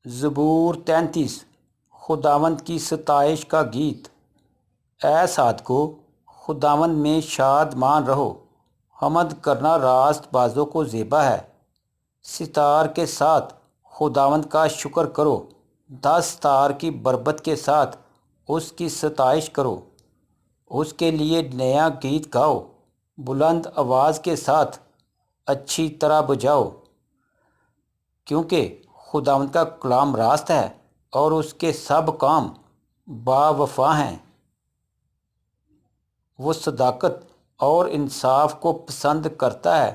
زبور 33 خداوند کی ستائش کا گیت۔ اے صادقو، خداوند میں شادمان رہو، حمد کرنا راست بازوں کو زیبا ہے۔ ستار کے ساتھ خداوند کا شکر کرو، 10 تار کی بربت کے ساتھ اس کی ستائش کرو۔ اس کے لیے نیا گیت گاؤ، بلند آواز کے ساتھ اچھی طرح بجاؤ، کیونکہ خداوند کا کلام راست ہے اور اس کے سب کام با وفا ہیں۔ وہ صداقت اور انصاف کو پسند کرتا ہے۔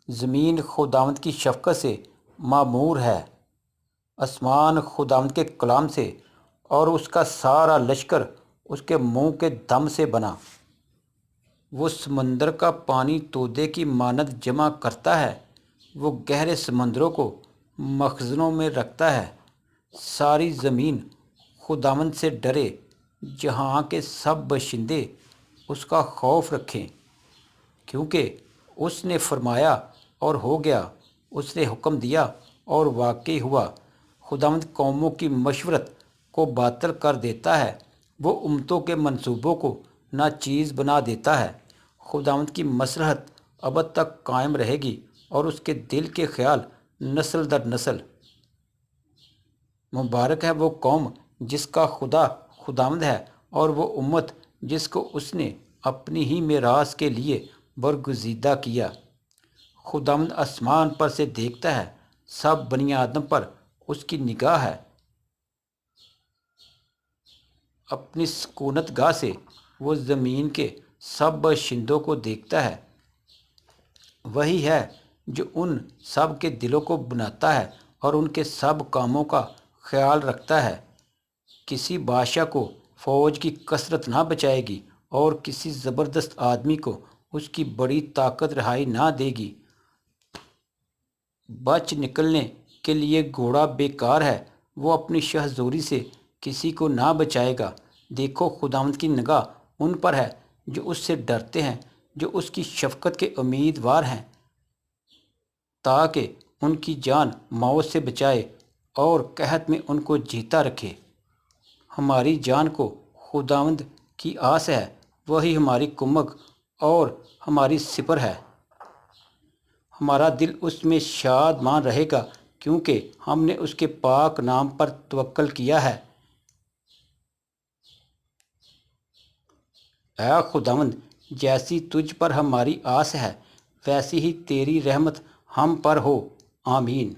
زمین خداوند کی شفقت سے معمور ہے، آسمان خداوند کے کلام سے اور اس کا سارا لشکر اس کے منہ کے دم سے بنا۔ وہ سمندر کا پانی تودے کی مانند جمع کرتا ہے، وہ گہرے سمندروں کو مخزنوں میں رکھتا ہے۔ ساری زمین خداوند سے ڈرے، جہاں کے سب باشندے اس کا خوف رکھیں، کیونکہ اس نے فرمایا اور ہو گیا، اس نے حکم دیا اور واقع ہوا۔ خداوند قوموں کی مشورت کو باطل کر دیتا ہے، وہ امتوں کے منصوبوں کو ناچیز بنا دیتا ہے۔ خداوند کی مصلحت ابد تک قائم رہے گی اور اس کے دل کے خیال نسل در نسل۔ مبارک ہے وہ قوم جس کا خدا خداوند ہے، اور وہ امت جس کو اس نے اپنی ہی میراث کے لیے برگزیدہ کیا۔ خداوند آسمان پر سے دیکھتا ہے، سب بنی آدم پر اس کی نگاہ ہے۔ اپنی سکونت گاہ سے وہ زمین کے سب باشندوں کو دیکھتا ہے۔ وہی ہے جو ان سب کے دلوں کو بناتا ہے اور ان کے سب کاموں کا خیال رکھتا ہے۔ کسی بادشاہ کو فوج کی کثرت نہ بچائے گی، اور کسی زبردست آدمی کو اس کی بڑی طاقت رہائی نہ دے گی۔ بچ نکلنے کے لیے گھوڑا بیکار ہے، وہ اپنی شہزوری سے کسی کو نہ بچائے گا۔ دیکھو، خداوند کی نگاہ ان پر ہے جو اس سے ڈرتے ہیں، جو اس کی شفقت کے امیدوار ہیں، تاکہ ان کی جان موت سے بچائے اور قحط میں ان کو جیتا رکھے۔ ہماری جان کو خداوند کی آس ہے، وہی ہماری کمک اور ہماری سپر ہے۔ ہمارا دل اس میں شادمان رہے گا، کیونکہ ہم نے اس کے پاک نام پر توکل کیا ہے۔ اے خداوند، جیسی تجھ پر ہماری آس ہے، ویسی ہی تیری رحمت ہم پر ہو۔ آمین۔